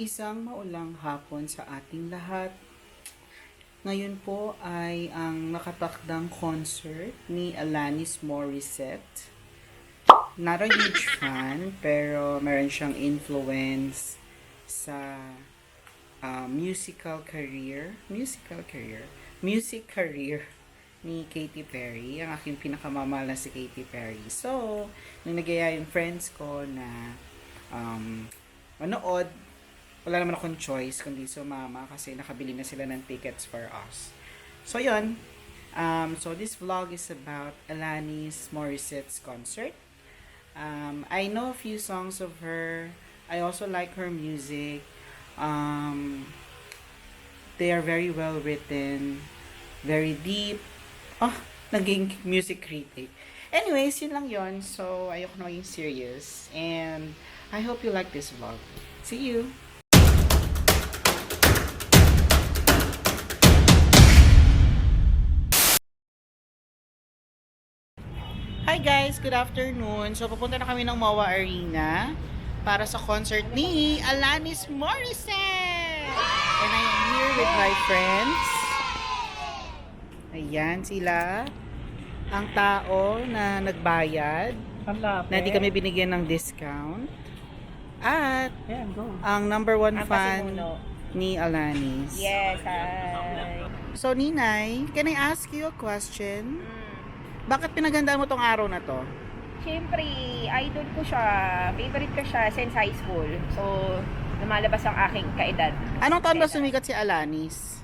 Isang maulang hapon sa ating lahat. Ngayon po ay ang nakatakdang concert ni Alanis Morissette. Not a huge fan, pero meron siyang influence sa music career ni Katy Perry. Ang aking pinakamamahal na si Katy Perry. So, nung nagaya yung friends ko na manood, wala naman akong choice kundi sumama kasi nakabili na sila ng tickets for us. So, yun. So, this vlog is about Alanis Morissette's concert. I know a few songs of her. I also like her music. They are very well written, very deep. Naging music critic. Anyways, yun lang yun. So, ayoko na maging serious. And I hope you like this vlog. See you! Hi guys! Good afternoon! So, pupunta na kami ng MOA Arena para sa concert ni Alanis Morissette! And I am here with my friends. Ayan sila. Ang tao na nagbayad. Na di kami binigyan ng discount. At ang number one fan ni Alanis. Yes, hi. So, Ninay, can I ask you a question? Bakit pinaghandaan mo tong araw na to? Siyempre, idol ko siya. Favorite ko siya since high school. So, lumalabas ang aking kaedad. Anong taon ba sumikat si Alanis?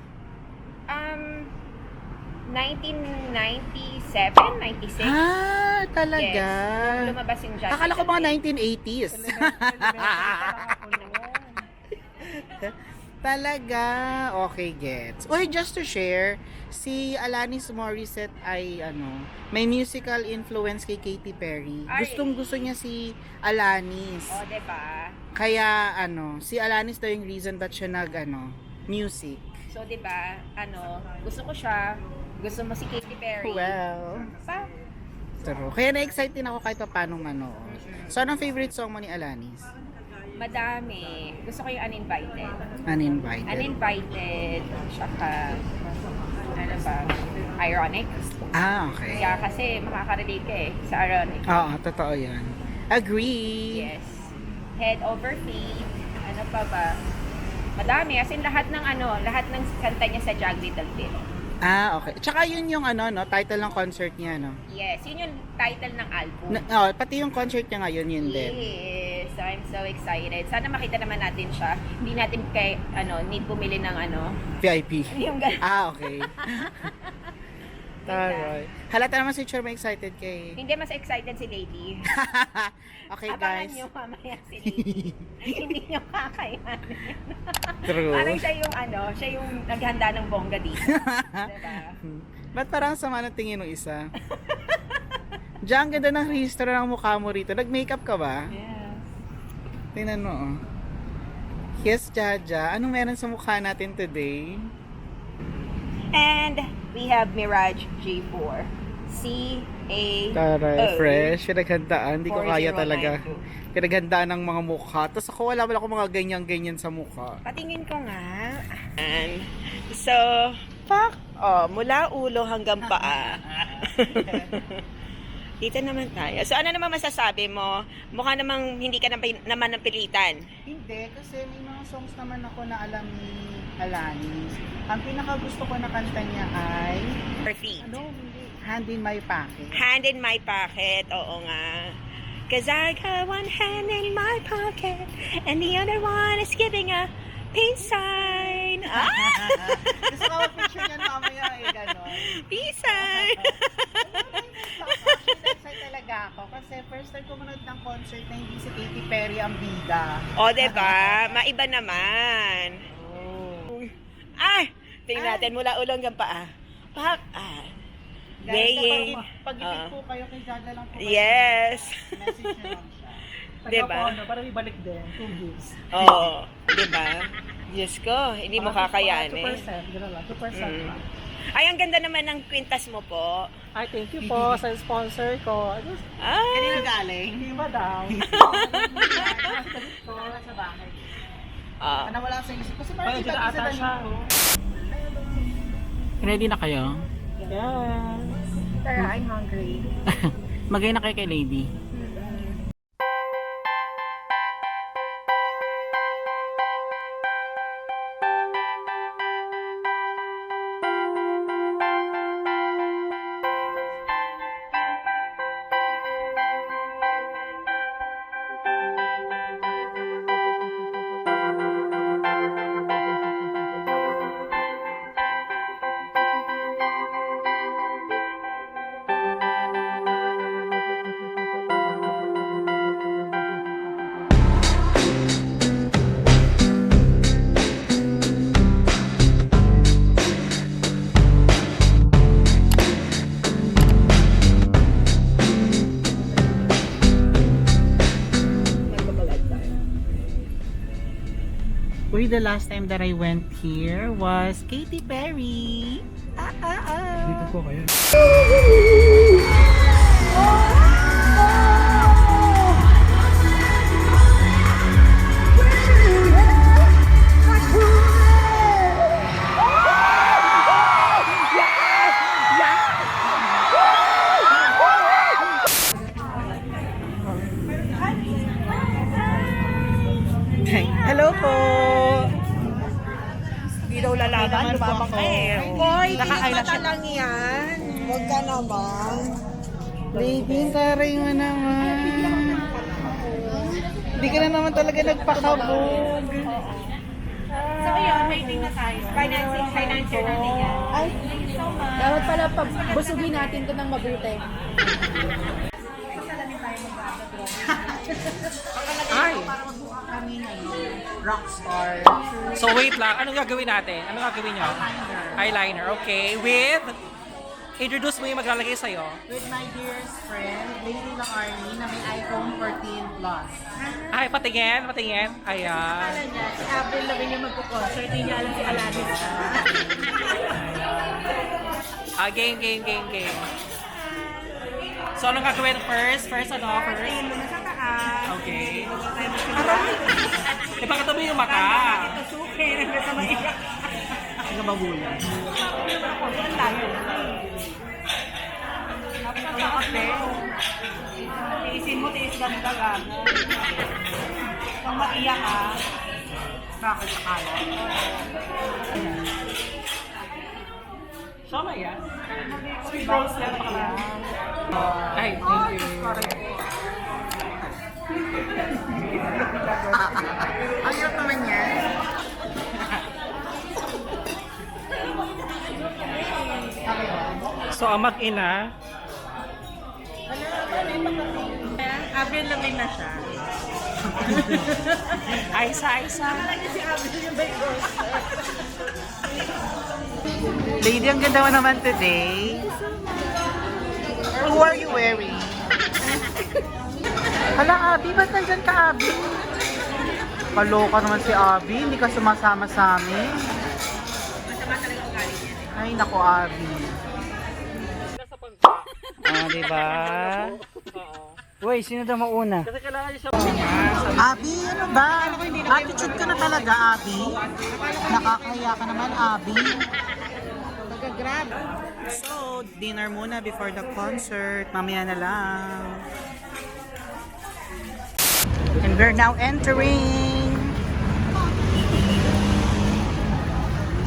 1997, 96. Talaga? Yes, lumabas yung Just Akala ko mga 1980s. Talaga? Okay, gets. Uy, just to share, si Alanis Morissette ay may musical influence kay Katy Perry. Ay. Gustong-gusto niya si Alanis. O, diba? Kaya si Alanis daw yung reason ba't siya music. So, diba, gusto ko siya. Gusto mo si Katy Perry. Well, Pa? true. Kaya na-excite din ako kahit pa paano So, anong favorite song mo ni Alanis? Madami. Gusto ko yung Uninvited. Uninvited. Uninvited. Tsaka, Ironic. Okay. Kaya kasi makaka-relate ka sa Ironic. Oo, totoo yan. Agree. Yes. Head over feet. Ano pa ba? Madami. As in, lahat ng kanta niya sa Jag Little Bit. Okay. Tsaka yun yung title ng concert niya, no? Yes. Yun yung title ng album. Pati yung concert niya ngayon, yun din. Yes. So, I'm so excited. Sana makita naman natin siya. Hindi natin need bumili ng VIP. Yung ganun. Okay. Alright. Halata naman si Chur may excited kay... Hindi, mas excited si Lady. Okay, Abangan guys. nyo mamaya si Lady. Hindi nyo kakayanin. True. Parang siya yung naghanda ng bongga dito. Diba? Ba't parang sama ng tingin ng isa? Diyan, ganda ng registro ng mukha mo rito. Nag-makeup ka ba? Yes. Tingnan mo, oh. Yes, Jaja. Anong meron sa mukha natin today? And we have Mirage G4. C-A-O. Taray, fresh. Pinaghandaan. Hindi ko kaya 4092. talaga. Pinaghandaan ng mga mukha. Tapos ako wala ko mga ganyan-ganyan sa mukha. Patingin ko nga. And, so, mula ulo hanggang paa. Dito naman tayo. So, ano naman masasabi mo? Mukha namang hindi ka naman napilitan. Hindi, kasi may mga songs naman ako na alam ni Alanis. Ang pinakagusto ko na kanta niya ay... Perfect. Hindi. Hand in My Pocket. Hand in my pocket. Oo nga. Cause I got one hand in my pocket and the other one is giving a peace sign. Gusto ko picture niyan mamaya gano'n. Peace sign. Actually, excited talaga ako kasi first time ko manood ng concert na hindi si Katy Perry ang bida. O, diba? Maiba naman. Oh. Tingnan natin mula ulo hanggang paa. Guys, Weighing. pag-ibig po kayo kay Jaja lang po. Yes. Message nyo lang siya. Diba? Para ibalik din, 2 gigs. Oo. Diba? Diyos ko, hindi mo kakayanin. 2%, gano'n lang, 2% lang. Ay, ang ganda naman ng kwintas mo po. Ay, thank you po sa sponsor ko. Kanino galing? Hindi ba daw? Wala sa bahay. Nawala sa isip. Kasi Ay, dito ata siya. Ready na kayo? Yes. Pero I'm hungry. Magay na kayo kay lady. Uy, the last time that I went here was Katy Perry. Dito po kayo. Hello po! Hindi daw lalaban, Hindi naman po lumabang ako. ka eh. Boy, Naka-eyelash pinipata lang yan. Huwag ka naman. Lady, taray mo naman. Hindi ka na naman talaga nagpakabog. So yun, waiting na tayo. Financier natin yan. Ay, dapat pala busugin natin ito ng mabuti. Ay! Rockstar. So wait lang, anong gagawin natin? Anong gagawin nyo? Eyeliner, okay. With? Introduce mo yung maglalagay sa'yo. With my dearest friend, Lady Lacarni, na may iPhone 14 Plus. Ay, patingin, patingin. Ayan. Si Avril Lavigne yung magpo-concert, hindi niya alam si Alanis. Game, game, game, game. So, anong gagawin first? First, ano? First? Tingin mo na sa taas. Okay. Aray! Ipakita mo yung mata. Ito suki, hanggang sa maiyak. Ang mabulan. Ang layo. Napakakape. Tiisin mo, tiis ganda lang. Kung maiyak ka, Bakit sa kala? Siya yan? Sweet rose lang pa lang. Ay, thank you. Ayaw naman yan. So, ang mag-ina, Avril Lavigne na siya. Aisa. Si Avril yung may Lady, ang ganda mo naman today. Who are you wearing? Hala, Abby, ba't nandyan ka, Abby? Kaloka naman si Abby, hindi ka sumasama sa amin. Ay, naku, Abby. Diba? Uy, sino daw mauna? Kasi kailangan niya siya. Abby, ano ba? Attitude ka na talaga, Abby. Nakakaya ka naman, Abby. Mag-grab. So, dinner muna before the concert. Mamaya na lang. And we're now entering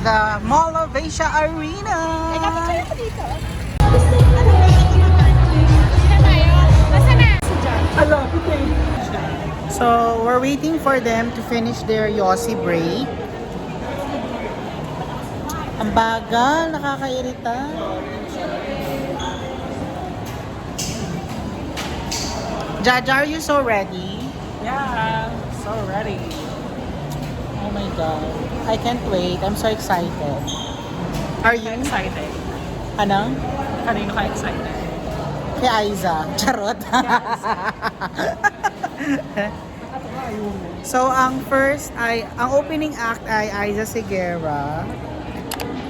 the Mall of Asia Arena. So, we're waiting for them to finish their Yossi break. Ang bagal, nakakairita. Jaja, are you so ready? Yeah, so ready. Oh my god. I can't wait. I'm so excited. Are you? Excited. Ano? Kanino ka excited? Kay Aiza. Charot. So, ang first ay, ang opening act ay Aiza Sigera.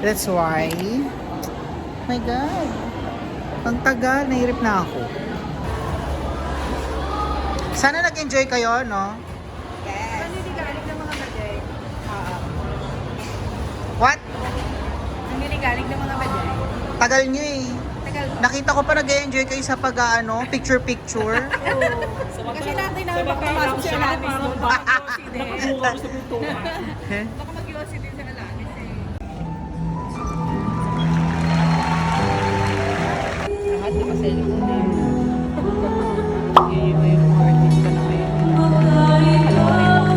That's why. Oh my God. Ang tagal, nahirip na ako. Sana nag-enjoy kayo, no? Yes. Ano yung galing ng mga bagay? Tagal nyo eh. Nakita ko pa nag-enjoy kayo sa picture-picture. Kasi natin na makapasok si Alanis doon. Nakabuka ko sa pintuan. Baka mag-iwasi din si Alanis eh. Lahat naka-cellphone eh. Yun yung mga artist ka na ngayon. Alam mo yun.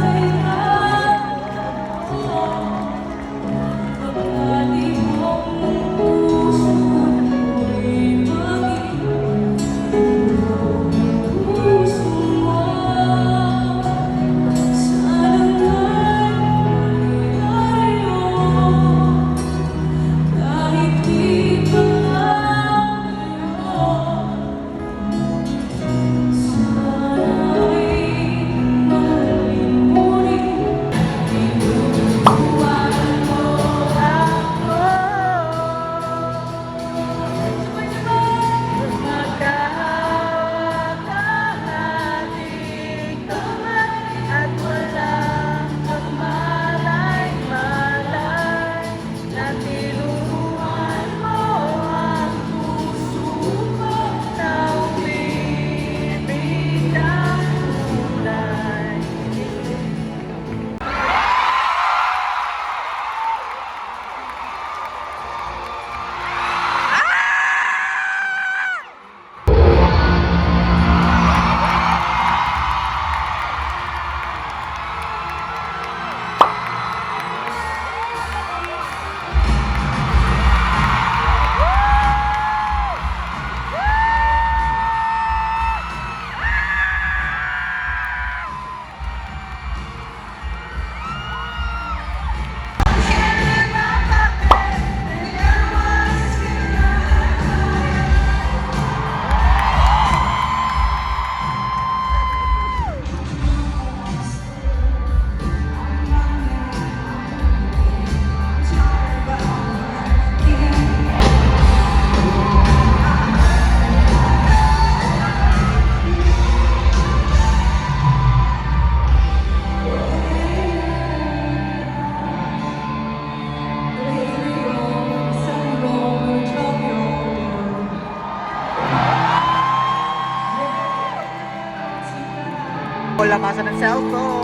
Wala masa ng cellphone.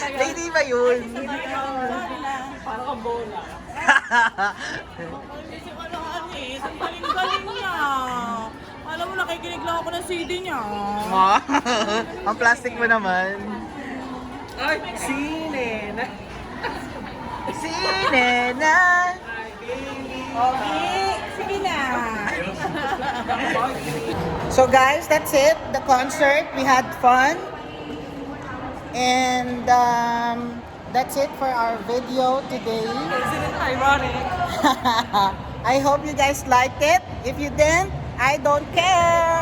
Lady ba yun? Para kang bola. Isip ko lang, Anis. Ang galing-galing niya. Alam mo, nakikinig lang ako ng CD niya. Ang plastic mo naman. Ay, sine na. Okay, sige na. So guys, that's it. The concert. We had fun. And that's it for our video today. Isn't it ironic? I hope you guys liked it. If you didn't, I don't care.